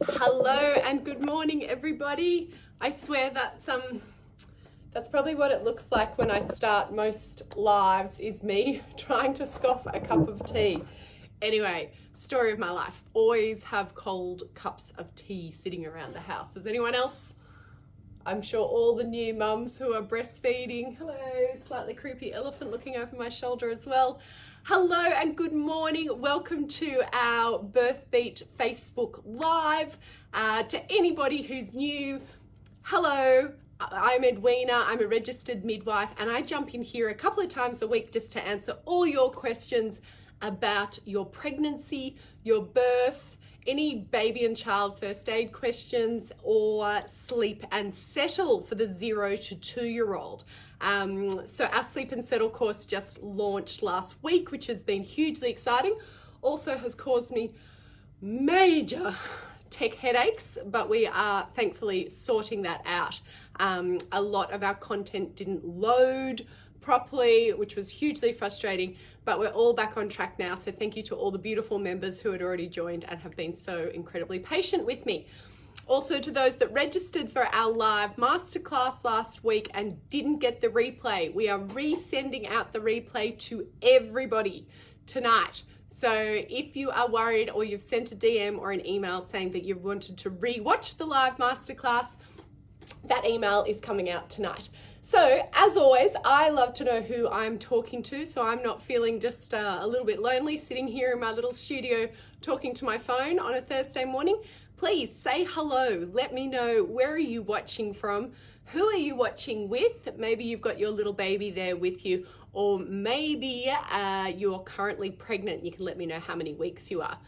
Hello and good morning, everybody. I swear that's probably what it looks like when I start most lives, is me trying to scoff a cup of tea. Anyway, story of my life. Always have cold cups of tea sitting around the house. Does anyone else? I'm sure all the new mums who are breastfeeding. Hello, slightly creepy elephant looking over my shoulder as well. Hello and good morning. Welcome to our Birth Beat Facebook Live. To anybody who's new, hello. I'm Edwina. I'm a registered midwife and I jump in here a couple of times a week just to answer all your questions about your pregnancy, your birth, any baby and child first aid questions, or sleep and settle for the 0 to 2-year-old. So our sleep and settle course just launched last week, which has been hugely exciting. Also has caused me major tech headaches, but we are thankfully sorting that out. A lot of our content didn't load properly, which was hugely frustrating, but we're all back on track now. So thank you to all the beautiful members who had already joined and have been so incredibly patient with me. Also to those that registered for our live masterclass last week and didn't get the replay, we are resending out the replay to everybody tonight. So if you are worried or you've sent a DM or an email saying that you wanted to re-watch the live masterclass, that email is coming out tonight. So as always, I love to know who I'm talking to, so I'm not feeling just a little bit lonely sitting here in my little studio talking to my phone on a Thursday morning. Please say hello. Let me know, where are you watching from? Who are you watching with? Maybe you've got your little baby there with you, or maybe you're currently pregnant. You can let me know how many weeks you are.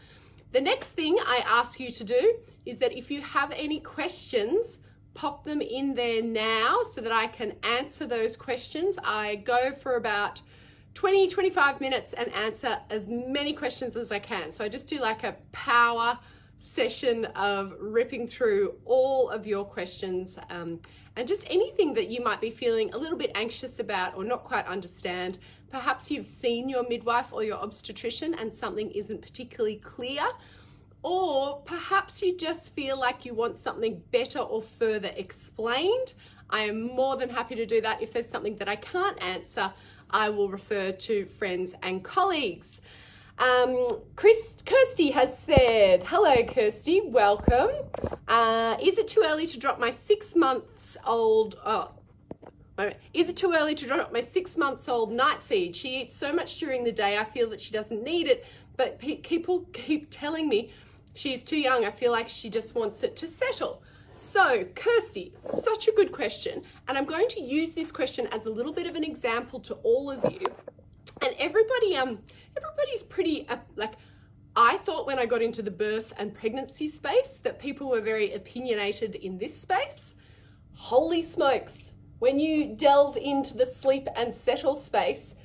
The next thing I ask you to do is that if you have any questions, pop them in there now so that I can answer those questions. I go for about 20-25 minutes and answer as many questions as I can. So I just do like a power session of ripping through all of your questions and just anything that you might be feeling a little bit anxious about or not quite understand. Perhaps you've seen your midwife or your obstetrician and something isn't particularly clear, or perhaps you just feel like you want something better or further explained. I am more than happy to do that. If there's something that I can't answer, I will refer to friends and colleagues. Kirsty has said, hello Kirsty, welcome. Is it too early to drop my 6 months old, is it too early to drop my 6 months old night feed? She eats so much during the day, I feel that she doesn't need it, but people keep telling me she's too young. I feel like she just wants it to settle. So Kirsty, such a good question. And I'm going to use this question as a little bit of an example to all of you. And everybody's pretty, I thought when I got into the birth and pregnancy space that people were very opinionated in this space. Holy smokes. When you delve into the sleep and settle space,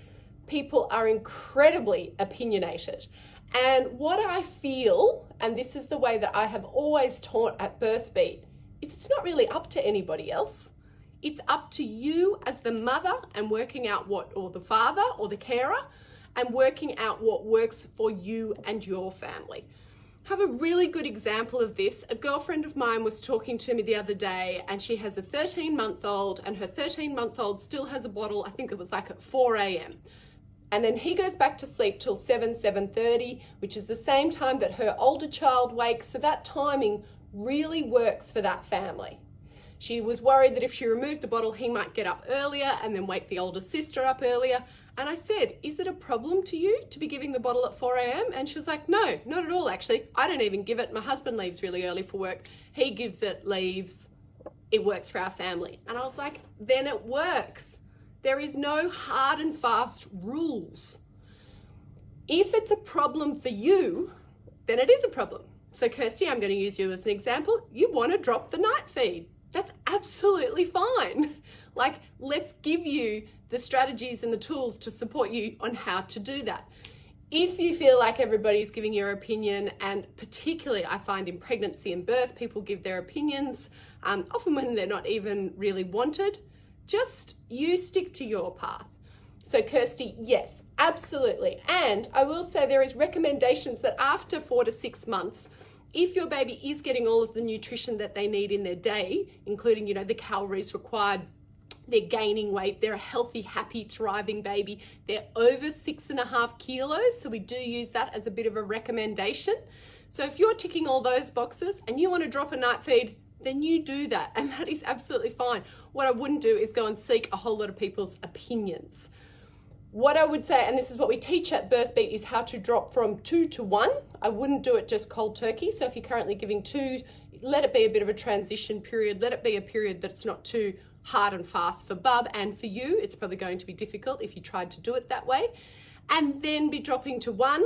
people are incredibly opinionated. And what I feel, and this is the way that I have always taught at Birth Beat, is it's not really up to anybody else. It's up to you as the mother and working out or the father or the carer, and working out what works for you and your family. I have a really good example of this. A girlfriend of mine was talking to me the other day, and she has a 13-month-old, and her 13-month-old still has a bottle, I think it was like at 4 a.m. And then he goes back to sleep till 7:30, which is the same time that her older child wakes. So that timing really works for that family. She was worried that if she removed the bottle, he might get up earlier and then wake the older sister up earlier. And I said, is it a problem to you to be giving the bottle at 4 a.m? And she was like, no, not at all, actually. I don't even give it. My husband leaves really early for work. He gives it, leaves. It works for our family. And I was like, then it works. There is no hard and fast rules. If it's a problem for you, then it is a problem. So Kirsty, I'm going to use you as an example. You want to drop the night feed. That's absolutely fine. Like, let's give you the strategies and the tools to support you on how to do that. If you feel like everybody's giving your opinion, and particularly I find in pregnancy and birth, people give their opinions, often when they're not even really wanted, just you stick to your path. So Kirsty, yes, absolutely. And I will say there is recommendations that after 4 to 6 months, if your baby is getting all of the nutrition that they need in their day, including, you know, the calories required, they're gaining weight, they're a healthy, happy, thriving baby, they're over 6.5 kilos, so we do use that as a bit of a recommendation. So if you're ticking all those boxes and you want to drop a night feed, then you do that, and that is absolutely fine. What I wouldn't do is go and seek a whole lot of people's opinions. What I would say, and this is what we teach at BirthBeat, is how to drop from 2 to 1. I wouldn't do it just cold turkey. So if you're currently giving 2, let it be a bit of a transition period. Let it be a period that's not too hard and fast for bub, and for you, it's probably going to be difficult if you tried to do it that way. And then be dropping to 1.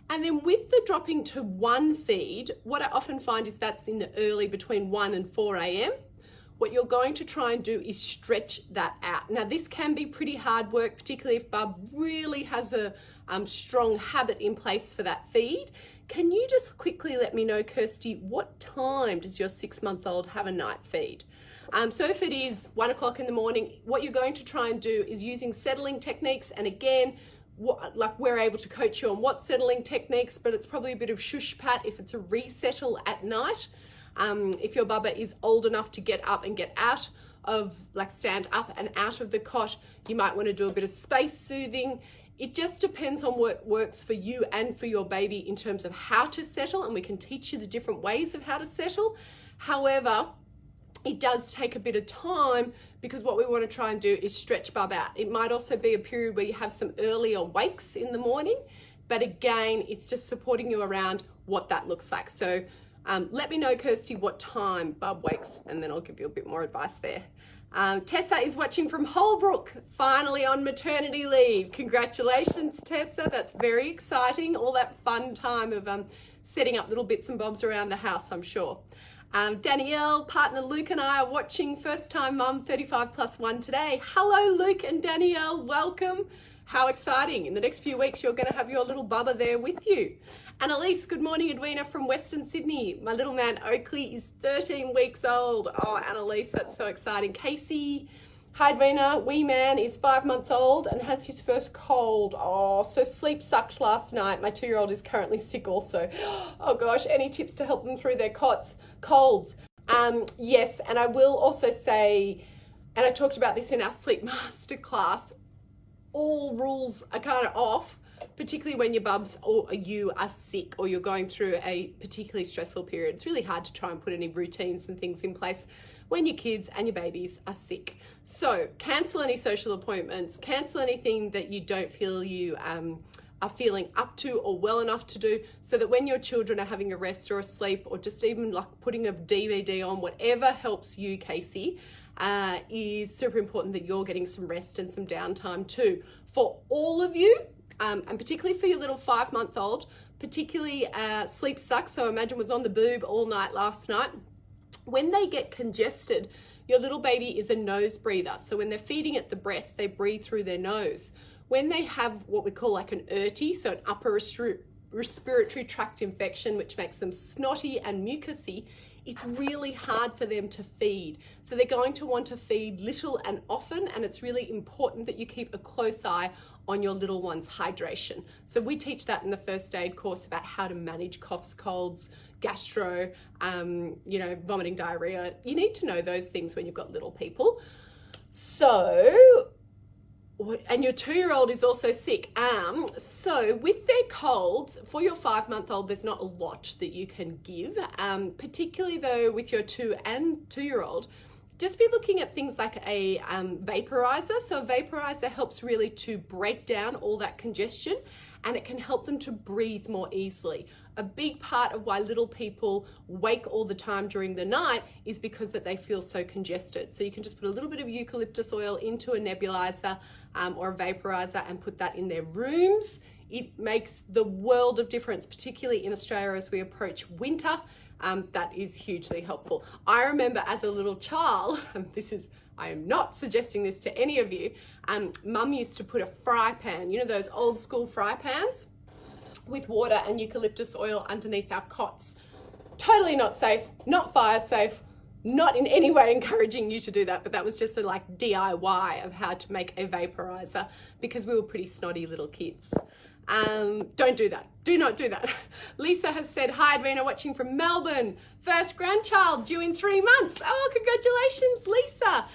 And then with the dropping to 1 feed, what I often find is that's in the early between 1 and 4 a.m. What you're going to try and do is stretch that out. Now, this can be pretty hard work, particularly if bub really has a strong habit in place for that feed. Can you just quickly let me know, Kirsty, what time does your 6-month-old have a night feed? So if it is 1 o'clock in the morning, what you're going to try and do is using settling techniques. And again, like we're able to coach you on what settling techniques, but it's probably a bit of shush pat if it's a resettle at night. If your bubba is old enough to get up and get out of, like stand up and out of the cot, you might want to do a bit of space soothing. It just depends on what works for you and for your baby in terms of how to settle, and we can teach you the different ways of how to settle. However, it does take a bit of time, because what we want to try and do is stretch bub out. It might also be a period where you have some earlier wakes in the morning, but again, it's just supporting you around what that looks like. So let me know, Kirsty, what time bub wakes, and then I'll give you a bit more advice there. Tessa is watching from Holbrook, finally on maternity leave. Congratulations, Tessa. That's very exciting. All that fun time of setting up little bits and bobs around the house, I'm sure. Danielle, partner Luke and I are watching, first time mum 35+1 today. Hello, Luke and Danielle, welcome. How exciting. In the next few weeks, you're gonna have your little bubba there with you. Annalise, good morning, Edwina from Western Sydney. My little man Oakley is 13 weeks old. Oh, Annalise, that's so exciting. Casey, hi Edwina, wee man is 5 months old and has his first cold. Oh, so sleep sucked last night. My 2-year-old is currently sick also. Oh gosh, any tips to help them through their colds? Yes, and I will also say, and I talked about this in our sleep masterclass, all rules are kind of off, particularly when your bubs or you are sick or you're going through a particularly stressful period. It's really hard to try and put any routines and things in place when your kids and your babies are sick. So cancel any social appointments, cancel anything that you don't feel you are feeling up to or well enough to do, so that when your children are having a rest or a sleep, or just even like putting a DVD on, whatever helps you, Casey, is super important that you're getting some rest and some downtime too. For all of you, and particularly for your little 5-month-old, particularly sleep sucks, so imagine was on the boob all night last night. When they get congested, your little baby is a nose breather. So when they're feeding at the breast, they breathe through their nose. When they have what we call like an URTI, so an upper respiratory tract infection, which makes them snotty and mucusy, it's really hard for them to feed. So they're going to want to feed little and often, and it's really important that you keep a close eye on your little one's hydration. So we teach that in the first aid course about how to manage coughs, colds, gastro, vomiting, diarrhea. You need to know those things when you've got little people. So, and your 2-year-old is also sick. So with their colds, for your 5-month-old, there's not a lot that you can give, particularly though with your 2 and 2-year-old. Just be looking at things like a vaporizer. So a vaporizer helps really to break down all that congestion, and it can help them to breathe more easily. A big part of why little people wake all the time during the night is because that they feel so congested. So you can just put a little bit of eucalyptus oil into a nebulizer or a vaporizer and put that in their rooms. It makes the world of difference, particularly in Australia as we approach winter. That is hugely helpful. I remember as a little child, I am not suggesting this to any of you, Mum used to put a fry pan, you know those old school fry pans, with water and eucalyptus oil underneath our cots. Totally not safe, not fire safe, not in any way encouraging you to do that, but that was just a like DIY of how to make a vaporizer because we were pretty snotty little kids. Don't do that. Do not do that. Lisa has said, hi, Edwina, watching from Melbourne. First grandchild due in 3 months. Oh, congratulations, Lisa.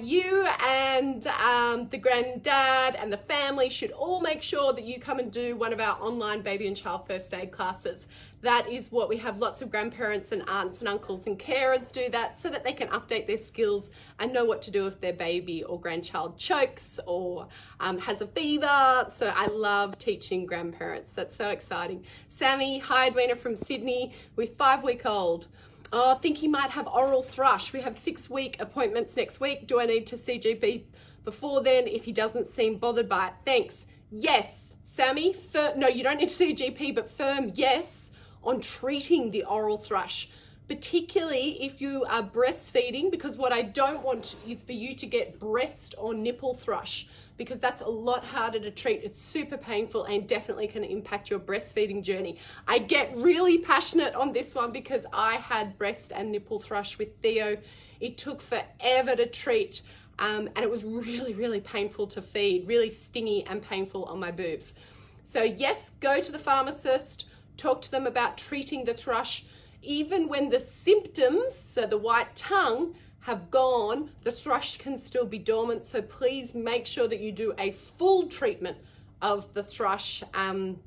You and the granddad and the family should all make sure that you come and do one of our online baby and child first aid classes. That is what we have. Lots of grandparents and aunts and uncles and carers do that so that they can update their skills and know what to do if their baby or grandchild chokes or has a fever. So I love teaching grandparents. That's so exciting. Sammy, hi, Edwina from Sydney with 5-week-old. Oh, I think he might have oral thrush. We have 6-week appointments next week. Do I need to see GP before then if he doesn't seem bothered by it? Thanks. Yes, Sammy. No, you don't need to see a GP, but firm yes on treating the oral thrush, particularly if you are breastfeeding, because what I don't want is for you to get breast or nipple thrush, because that's a lot harder to treat. It's super painful and definitely can impact your breastfeeding journey. I get really passionate on this one because I had breast and nipple thrush with Theo. It took forever to treat and it was really, really painful to feed, really stingy and painful on my boobs. So yes, go to the pharmacist, talk to them about treating the thrush. Even when the symptoms, so the white tongue, have gone, the thrush can still be dormant. So please make sure that you do a full treatment of the thrush. And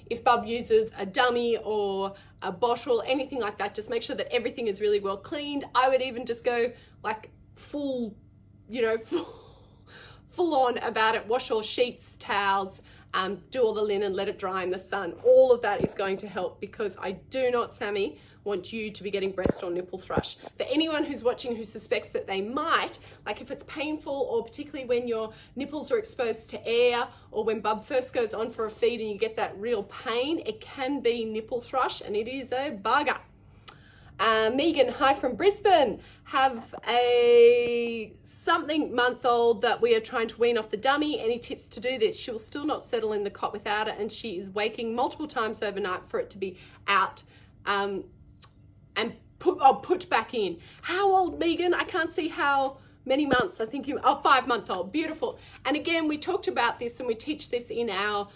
if Bub uses a dummy or a bottle, anything like that, just make sure that everything is really well cleaned. I would even just go like full on about it. Wash all sheets, towels, do all the linen, let it dry in the sun. All of that is going to help because I do not, Sammy, want you to be getting breast or nipple thrush. For anyone who's watching who suspects that they might, like if it's painful or particularly when your nipples are exposed to air or when Bub first goes on for a feed and you get that real pain, it can be nipple thrush and it is a bugger. Megan, hi from Brisbane. Have a something-month-old that we are trying to wean off the dummy. Any tips to do this? She will still not settle in the cot without it and she is waking multiple times overnight for it to be out and put back in. How old, Megan? I can't see how many months. I think 5-month-old. Beautiful. And again, we talked about this and we teach this in our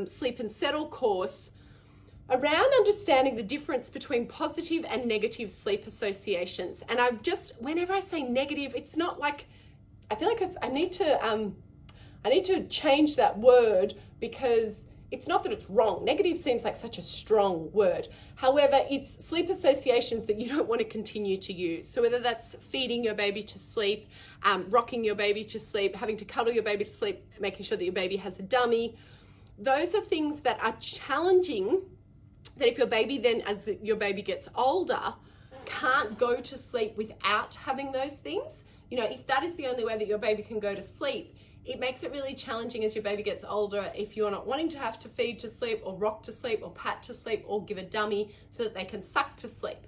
Sleep and Settle course around understanding the difference between positive and negative sleep associations. And whenever I say negative, it's not like, I feel like I need to change that word because it's not that it's wrong. Negative seems like such a strong word. However, it's sleep associations that you don't want to continue to use. So whether that's feeding your baby to sleep, rocking your baby to sleep, having to cuddle your baby to sleep, making sure that your baby has a dummy, those are things that are challenging, that if your baby then, as your baby gets older, can't go to sleep without having those things. If that is the only way that your baby can go to sleep, it makes it really challenging as your baby gets older if you're not wanting to have to feed to sleep or rock to sleep or pat to sleep or give a dummy so that they can suck to sleep.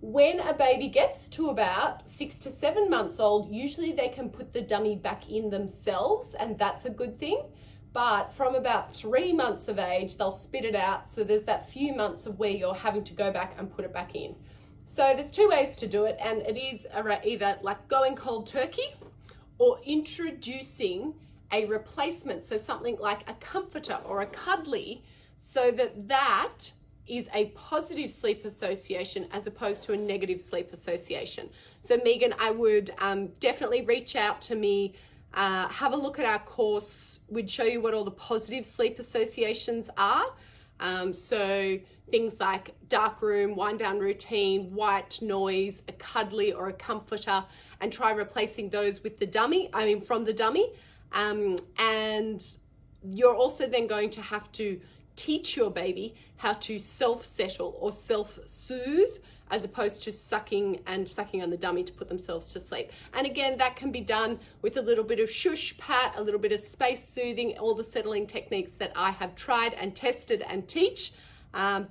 When a baby gets to about 6 to 7 months old, usually they can put the dummy back in themselves and that's a good thing. But from about 3 months of age, they'll spit it out. So there's that few months of where you're having to go back and put it back in. So there's 2 ways to do it. And it is either like going cold turkey or introducing a replacement. So something like a comforter or a cuddly, so that is a positive sleep association as opposed to a negative sleep association. So Megan, I would definitely reach out to me. Have a look at our course. We'd show you what all the positive sleep associations are. So things like dark room, wind down routine, white noise, a cuddly or a comforter, and try replacing those with from the dummy. And you're also then going to have to teach your baby how to self-settle or self-soothe as opposed to sucking on the dummy to put themselves to sleep. And again, that can be done with a little bit of shush, pat, a little bit of space soothing, all the settling techniques that I have tried and tested and teach,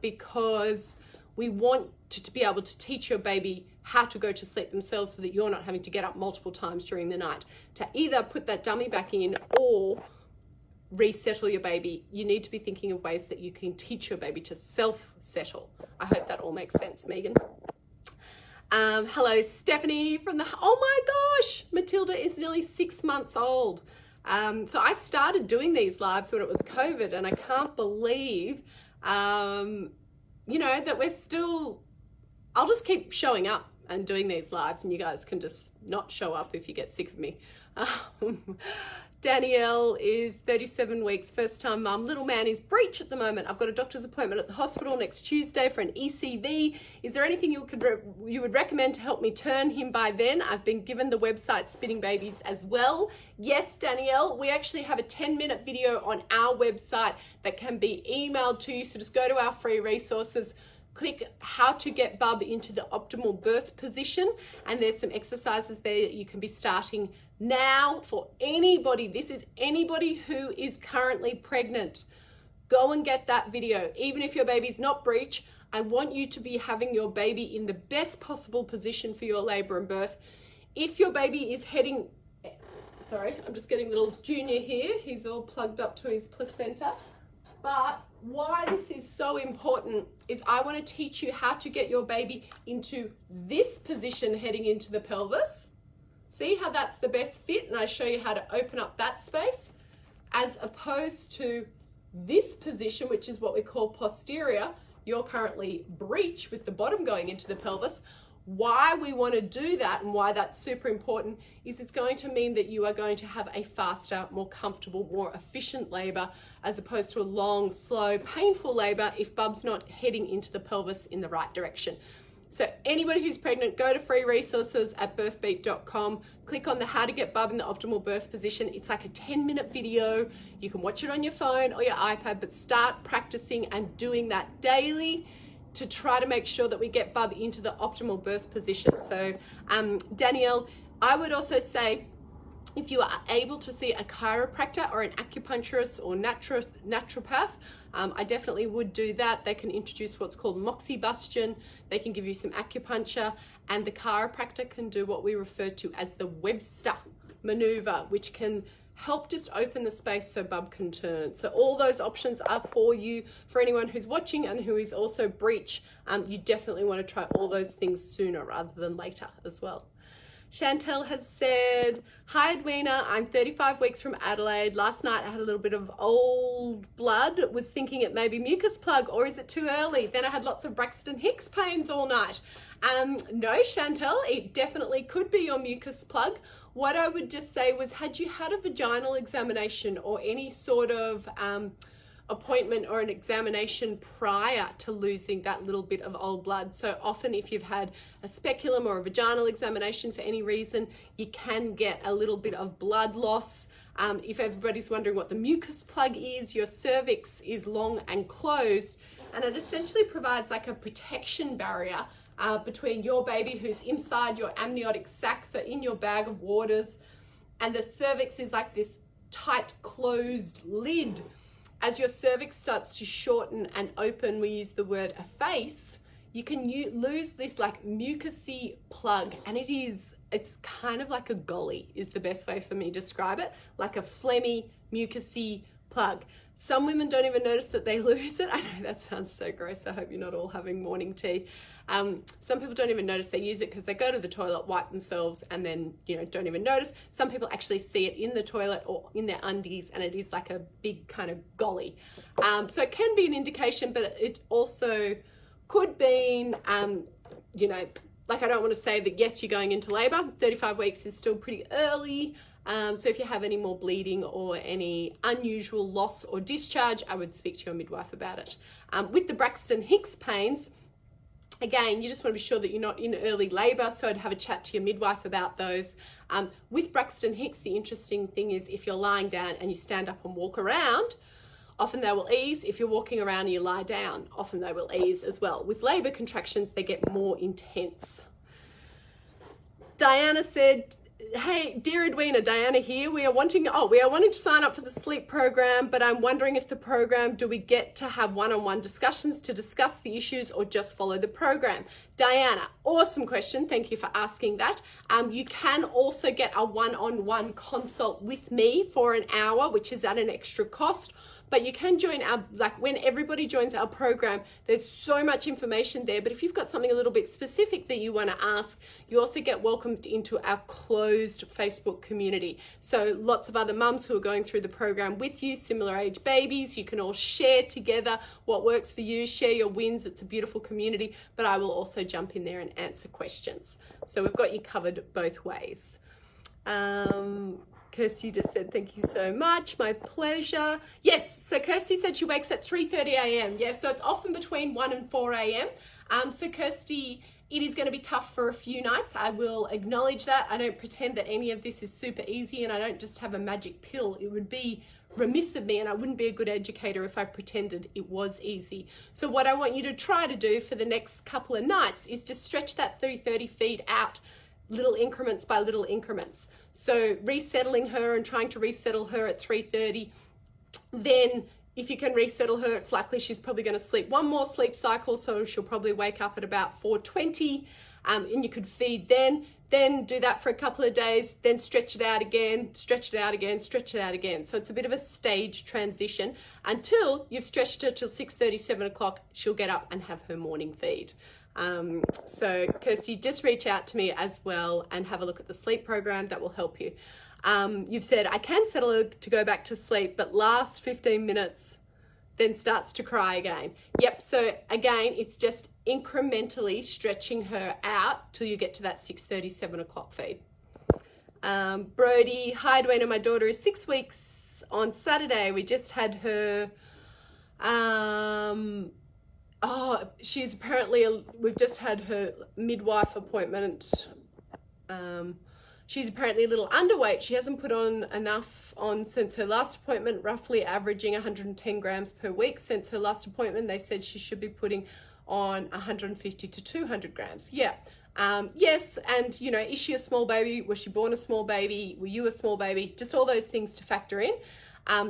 because we want to be able to teach your baby how to go to sleep themselves so that you're not having to get up multiple times during the night to either put that dummy back in or resettle your baby. You need to be thinking of ways that you can teach your baby to self-settle. I hope that all makes sense, Megan. Hello, Stephanie from oh my gosh, Matilda is nearly 6 months old. So I started doing these lives when it was COVID, and I can't believe, you know, that we're still, I'll just keep showing up and doing these lives, and you guys can just not show up if you get sick of me. Danielle is 37 weeks, first time mum. Little man is breech at the moment. I've got a doctor's appointment at the hospital next Tuesday for an ECV. Is there anything you would recommend to help me turn him by then? I've been given the website Spitting Babies as well. Yes, Danielle, we actually have a 10-minute video on our website that can be emailed to you. So just go to our free resources, click how to get bub into the optimal birth position, and there's some exercises there that you can be starting now for anybody. This is anybody who is currently pregnant. Go and get that video. Even if your baby's not breech, I want you to be having your baby in the best possible position for your labor and birth. If your baby is heading, sorry, I'm just getting little Junior here. He's all plugged up to his placenta. But why this is so important is I want to teach you how to get your baby into this position heading into the pelvis. See how that's the best fit, and I show you how to open up that space, as opposed to this position, which is what we call posterior. You're currently breech with the bottom going into the pelvis. Why we want to do that and why that's super important is it's going to mean that you are going to have a faster, more comfortable, more efficient labor, as opposed to a long, slow, painful labor if bub's not heading into the pelvis in the right direction. So anybody who's pregnant, go to free resources at birthbeat.com, click on the how to get bub in the optimal birth position. It's like a 10-minute video. You can watch it on your phone or your iPad, but start practicing and doing that daily to try to make sure that we get bub into the optimal birth position. So Danielle, I would also say, if you are able to see a chiropractor or an acupuncturist or naturopath, I definitely would do that. They can introduce what's called moxibustion. They can give you some acupuncture, and the chiropractor can do what we refer to as the Webster maneuver, which can help just open the space so bub can turn. So all those options are for you. For anyone who's watching and who is also breech, you definitely want to try all those things sooner rather than later as well. Chantel has said, hi Edwina, I'm 35 weeks from Adelaide. Last night I had a little bit of old blood, was thinking it may be mucus plug, or is it too early? Then I had lots of Braxton Hicks pains all night. No, Chantel, it definitely could be your mucus plug. What I would just say was, had you had a vaginal examination or any sort of appointment or an examination prior to losing that little bit of old blood? So often if you've had a speculum or a vaginal examination for any reason, you can get a little bit of blood loss. If everybody's wondering what the mucus plug is, your cervix is long and closed, and it essentially provides like a protection barrier between your baby who's inside your amniotic sac, so in your bag of waters, and the cervix is like this tight closed lid. As your cervix starts to shorten and open, we use the word efface, you can lose this like mucusy plug, and it's kind of like a golly is the best way for me to describe it, like a phlegmy, mucusy plug. Some women don't even notice that they lose it. I know that sounds so gross. I hope you're not all having morning tea. Some people don't even notice they use it because they go to the toilet, wipe themselves, and then, don't even notice. Some people actually see it in the toilet or in their undies, and it is like a big kind of golly. So it can be an indication, but it also could be, like, I don't want to say that, yes, you're going into labor. 35 weeks is still pretty early. So if you have any more bleeding or any unusual loss or discharge, I would speak to your midwife about it. With the Braxton Hicks pains, again, you just want to be sure that you're not in early labor, so I'd have a chat to your midwife about those. With Braxton Hicks, the interesting thing is if you're lying down and you stand up and walk around, often they will ease. If you're walking around and you lie down, often they will ease as well. With labor contractions, they get more intense. Diana said, hey, dear Edwina, Diana here. We are wanting to sign up for the sleep program, but I'm wondering if the program, do we get to have one-on-one discussions to discuss the issues or just follow the program? Diana, awesome question. Thank you for asking that. You can also get a one-on-one consult with me for an hour, which is at an extra cost. but you can join our, like when everybody joins our program, there's so much information there. But if you've got something a little bit specific that you want to ask, you also get welcomed into our closed Facebook community. So lots of other mums who are going through the program with you, similar age babies, you can all share together what works for you, share your wins. It's a beautiful community, but I will also jump in there and answer questions. So we've got you covered both ways. Kirsty just said, thank you so much. My pleasure. Yes, so Kirsty said she wakes at 3:30 a.m. Yeah, so it's often between 1 and 4 a.m. So Kirsty, it is going to be tough for a few nights. I will acknowledge that. I don't pretend that any of this is super easy, and I don't just have a magic pill. It would be remiss of me, and I wouldn't be a good educator if I pretended it was easy. So what I want you to try to do for the next couple of nights is to stretch that 3:30 feed out, little increments by little increments. So resettling her and trying to resettle her at 3:30. Then if you can resettle her, it's likely she's probably going to sleep one more sleep cycle, so she'll probably wake up at about 4:20, and you could feed then do that for a couple of days, then stretch it out again, stretch it out again, stretch it out again. So it's a bit of a stage transition until you've stretched her till 6:30, 7 o'clock, she'll get up and have her morning feed. So Kirsty, just reach out to me as well and have a look at the sleep program. That will help you. You've said, I can settle her to go back to sleep, but last 15 minutes, then starts to cry again. Yep, so again, it's just incrementally stretching her out till you get to that 6:30, 7 o'clock feed. Brody, hi Dwayne, my daughter is 6 weeks on Saturday. We just had her, she's apparently, we've just had her midwife appointment. She's apparently a little underweight. She hasn't put on enough on since her last appointment, roughly averaging 110 grams per week. Since her last appointment, they said she should be putting on 150 to 200 grams. Yeah. Yes, and you know, is she a small baby? Was she born a small baby? Were you a small baby? Just all those things to factor in.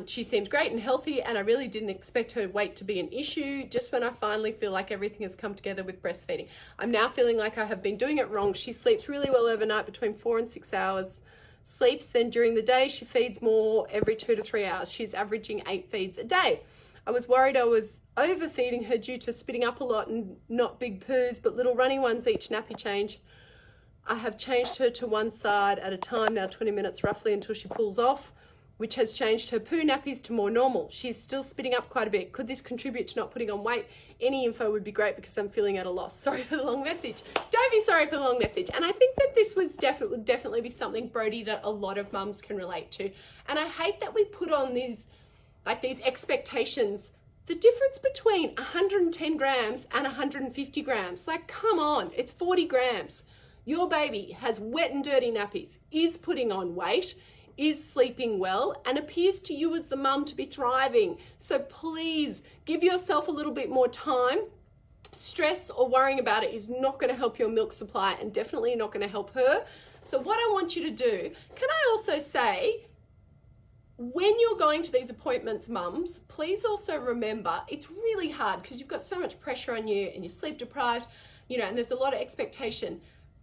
She seems great and healthy, and I really didn't expect her weight to be an issue. Just when I finally feel like everything has come together with breastfeeding, I'm now feeling like I have been doing it wrong. She sleeps really well overnight, between 4 and 6 hours sleeps. Then during the day, she feeds more every 2 to 3 hours. She's averaging 8 feeds a day. I was worried I was overfeeding her due to spitting up a lot and not big poos, but little runny ones each nappy change. I have changed her to one side at a time now, 20 minutes roughly, until she pulls off, which has changed her poo nappies to more normal. She's still spitting up quite a bit. Could this contribute to not putting on weight? Any info would be great because I'm feeling at a loss. Sorry for the long message. Don't be sorry for the long message. And I think that this would definitely be something, Brody, that a lot of mums can relate to. And I hate that we put on these expectations. The difference between 110 grams and 150 grams, like, come on, it's 40 grams. Your baby has wet and dirty nappies, is putting on weight, is sleeping well, and appears to you as the mum to be thriving. So please give yourself a little bit more time. Stress or worrying about it is not going to help your milk supply, and definitely not going to help her. So what I want you to do, can I also say, when you're going to these appointments, mums, please also remember it's really hard because you've got so much pressure on you and you're sleep deprived, you know, and there's a lot of expectation.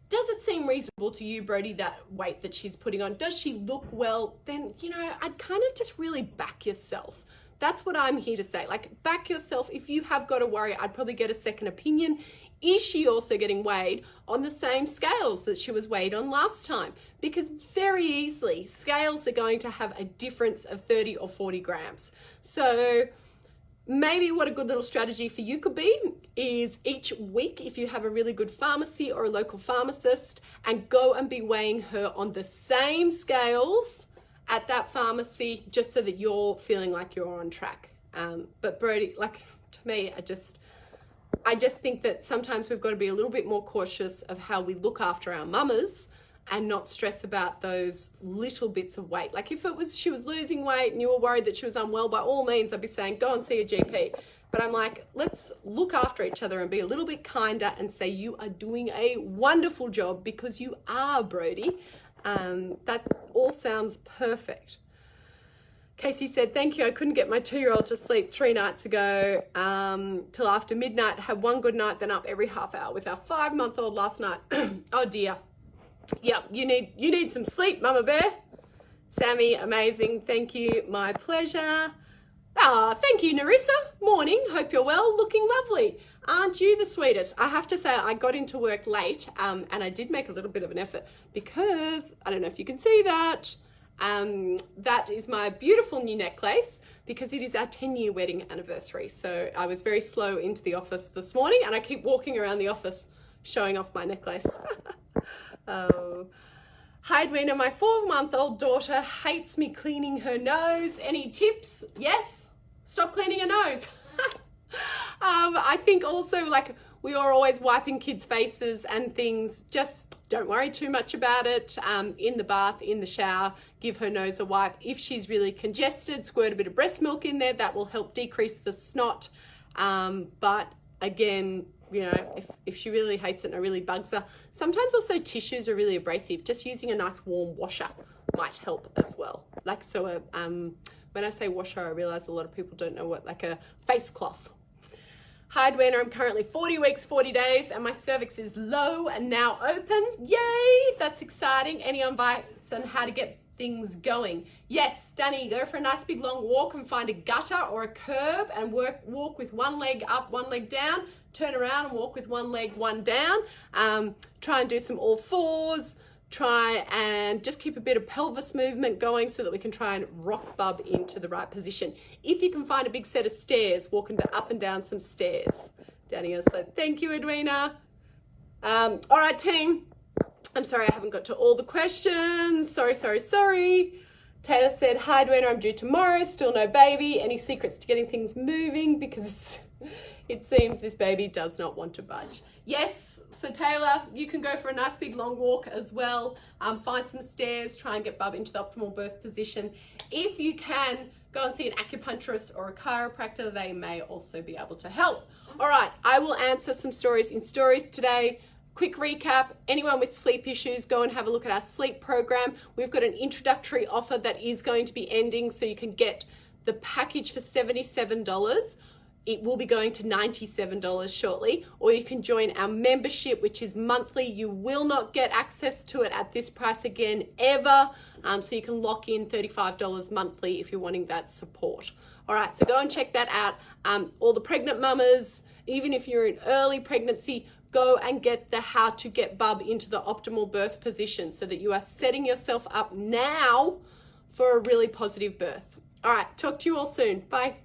Does it seem reasonable to you, Brody, that weight that she's putting on? Does she look well? Then, you know, I'd kind of just really back yourself. That's what I'm here to say. Like, back yourself. If you have got to worry, I'd probably get a second opinion. Is she also getting weighed on the same scales that she was weighed on last time? Because very easily, scales are going to have a difference of 30 or 40 grams. So maybe what a good little strategy for you could be is each week, if you have a really good pharmacy or a local pharmacist, and go and be weighing her on the same scales at that pharmacy, just so that you're feeling like you're on track. But Brody, like, to me, I just think that sometimes we've got to be a little bit more cautious of how we look after our mamas and not stress about those little bits of weight. Like, if it was she was losing weight and you were worried that she was unwell, by all means, I'd be saying, go and see a GP. But I'm like, let's look after each other and be a little bit kinder and say, you are doing a wonderful job, because you are, Brody. That all sounds perfect. Casey said, thank you. I couldn't get my 2-year-old to sleep 3 nights ago till after midnight. Had one good night, then up every half hour with our 5-month-old last night. Oh dear. Yeah, you need some sleep, Mama Bear. Sammy, amazing. Thank you. My pleasure. Thank you, Narissa. Morning. Hope you're well. Looking lovely. Aren't you the sweetest? I have to say, I got into work late and I did make a little bit of an effort because, I don't know if you can see that, that is my beautiful new necklace because it is our 10-year wedding anniversary. So I was very slow into the office this morning and I keep walking around the office showing off my necklace. Oh. Hi Edwina, my 4-month-old daughter hates me cleaning her nose. Any tips? Yes, stop cleaning her nose. I think also, like, we are always wiping kids' faces and things. Just don't worry too much about it. In the bath, in the shower, give her nose a wipe. If she's really congested, squirt a bit of breast milk in there. That will help decrease the snot. But again, you know, if she really hates it and it really bugs her, sometimes also tissues are really abrasive. Just using a nice warm washer might help as well. Like, so when I say washer, I realize a lot of people don't know what, like a face cloth. Hi Edwina, I'm currently 40 weeks, 40 days, and my cervix is low and now open. Yay, that's exciting. Any advice on how to get things going? Yes, Danny, go for a nice big long walk and find a gutter or a curb and walk with one leg up, one leg down, turn around and walk with one leg, one down. Try and do some all fours. Try and just keep a bit of pelvis movement going so that we can try and rock bub into the right position. If you can find a big set of stairs, walking up and down some stairs. Danny said, thank you, Edwina. All right, team. I'm sorry I haven't got to all the questions. Sorry. Taylor said, hi Edwina, I'm due tomorrow, still no baby. Any secrets to getting things moving? Because it seems this baby does not want to budge. Yes, so Taylor, you can go for a nice big long walk as well. Find some stairs, try and get bub into the optimal birth position. If you can, go and see an acupuncturist or a chiropractor. They may also be able to help. All right, I will answer some stories in stories today. Quick recap, anyone with sleep issues, go and have a look at our sleep program. We've got an introductory offer that is going to be ending, so you can get the package for $77. It will be going to $97 shortly, or you can join our membership, which is monthly. You will not get access to it at this price again, ever. So you can lock in $35 monthly if you're wanting that support. All right, so go and check that out. All the pregnant mamas, even if you're in early pregnancy, go and get the how to get bub into the optimal birth position so that you are setting yourself up now for a really positive birth. All right, talk to you all soon. Bye.